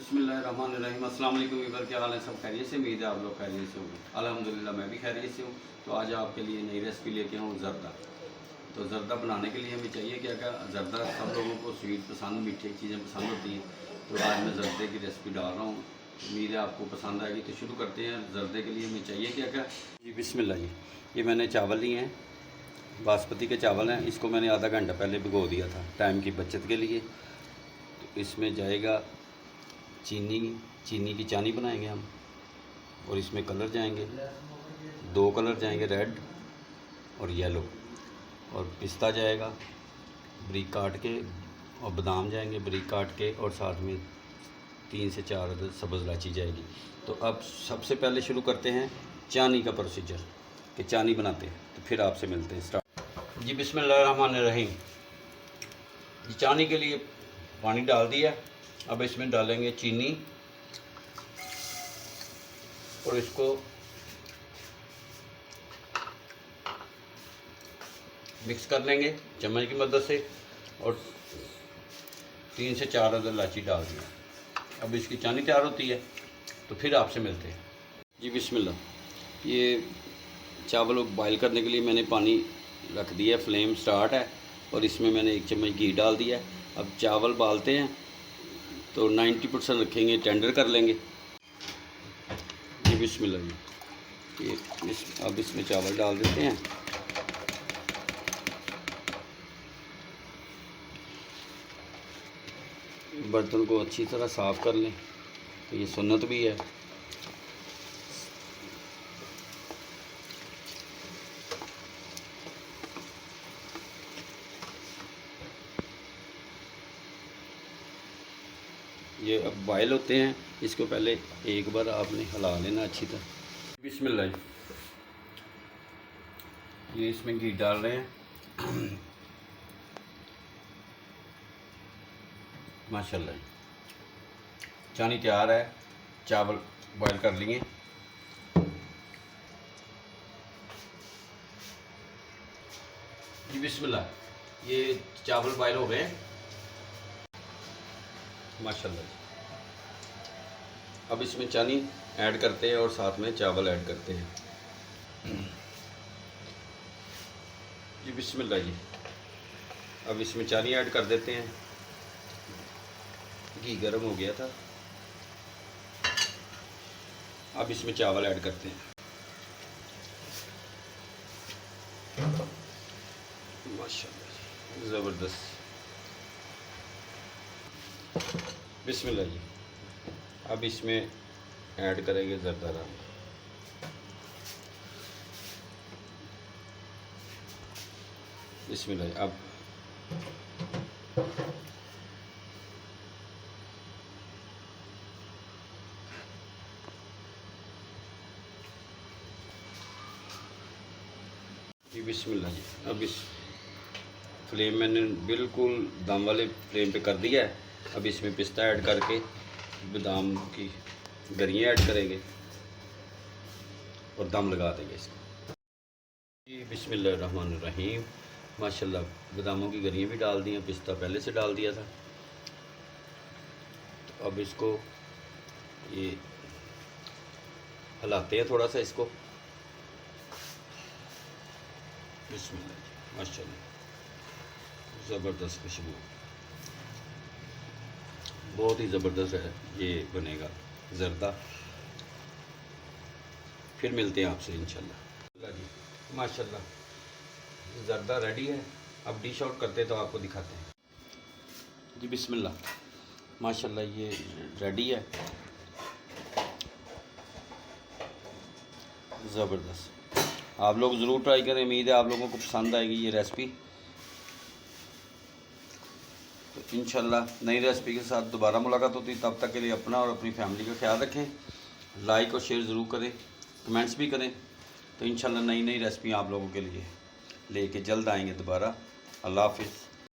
बिस्मिल्लाहिर्रहमानिर्रहीम। अस्सलाम वालेकुम वीवर, क्या हाल है? सब खैरियत से? उम्मीद है आप लोग खैरियत से होंगे। अल्हम्दुलिल्लाह मैं भी खैरियत से हूँ। तो आज आपके लिए नई रेसिपी लेके आऊँ ज़र्दा। तो ज़र्दा बनाने के लिए हमें चाहिए क्या क्या? ज़र्दा सब लोगों को स्वीट पसंद, मीठी चीज़ें पसंद होती हैं। तो आज मैं ज़र्दे की रेसिपी डाल रहा हूँ, उम्मीद है आपको पसंद आएगी। तो शुरू करते हैं। ज़र्दे के लिए हमें चाहिए क्या क्या? जी बिस्मिल्लाह जी। ये मैंने चावल लिए हैं, बासमती के चावल हैं। इसको मैंने आधा घंटा पहले भिगो दिया था टाइम की बचत के लिए। तो इसमें जाएगा चीनी की चानी बनाएंगे हम, और इसमें कलर जाएंगे, 2 कलर जाएंगे, रेड और येलो। और पिस्ता जाएगा बारीक काट के, और बादाम जाएंगे बारीक काट के, और साथ में 3 से 4 अदद सब्ज़ इलायची जाएगी। तो अब सबसे पहले शुरू करते हैं चानी का प्रोसीजर, कि चानी बनाते हैं। तो फिर आपसे मिलते हैं। स्टार्ट जी। बिस्मिल्लाहिर्रहमानिर्रहीम। चानी के लिए पानी डाल दिया। अब इसमें डालेंगे चीनी, और इसको मिक्स कर लेंगे चम्मच की मदद से, और 3 से 4 अदद इलायची डाल दिया। अब इसकी चानी तैयार होती है, तो फिर आपसे मिलते हैं। जी बिस्मिल्लाह। ये चावल बॉयल करने के लिए मैंने पानी रख दिया, फ्लेम स्टार्ट है, और इसमें मैंने 1 चम्मच घी डाल दिया। अब चावल बालते हैं तो 90% रखेंगे, टेंडर कर लेंगे। जी बिस्मिल्लाह जी। अब इसमें चावल डाल देते हैं। बर्तन को अच्छी तरह साफ़ कर लें, तो ये सुन्नत भी है। ये अब बॉयल होते हैं, इसको पहले एक बार आपने हिला लेना अच्छी तरह। बिस्मिल्लाह। ये इसमें घी डाल रहे हैं। माशाल्लाह चानी तैयार है, चावल बॉयल कर लिए। जी बिस्मिल्लाह। ये चावल बॉयल हो गए माशाल्लाह। अब इसमें चानी ऐड करते हैं और साथ में चावल ऐड करते हैं। जी बिस्मिल्लाह जी। अब इसमें चानी ऐड कर देते हैं। घी गर्म हो गया था। अब इसमें चावल ऐड करते हैं। माशाल्लाह ज़बरदस्त। बिस्मिल्लाह जी। अब इसमें ऐड करेंगे ज़र्दा रंग। बिस्मिल्लाह। अब जी बिस्मिल्लाह जी। अब इस फ्लेम मैंने बिल्कुल दम वाले फ्लेम पे कर दिया है। अब इसमें पिस्ता ऐड करके बादाम की गरियाँ ऐड करेंगे और दम लगा देंगे इसको। जी बिस्मिल्लाहिर्रहमानिर्रहीम। माशाल्लाह बादामों की गरियाँ भी डाल दी हैं, पिस्ता पहले से डाल दिया था। तो अब इसको ये हिलाते हैं थोड़ा सा इसको। बिस्मिल्लाह जी। माशाल्लाह ज़बरदस्त खुशबू, बहुत ही ज़बरदस्त है ये बनेगा ज़र्दा। फिर मिलते हैं आपसे इंशाल्लाह। जी माशाल्लाह ज़र्दा रेडी है। अब डिश आउट करते हैं तो आपको दिखाते हैं। जी बिस्मिल्लाह। माशाल्लाह ये रेडी है, ज़बरदस्त। आप लोग ज़रूर ट्राई करें, उम्मीद है आप लोगों को पसंद आएगी ये रेसिपी। तो इंशाल्लाह नई रेसिपी के साथ दोबारा मुलाकात होती है। तब तक के लिए अपना और अपनी फैमिली का ख्याल रखें। लाइक और शेयर ज़रूर करें, कमेंट्स भी करें। तो इंशाल्लाह नई नई रेसिपी आप लोगों के लिए लेके जल्द आएंगे दोबारा। अल्लाह हाफ़िज़।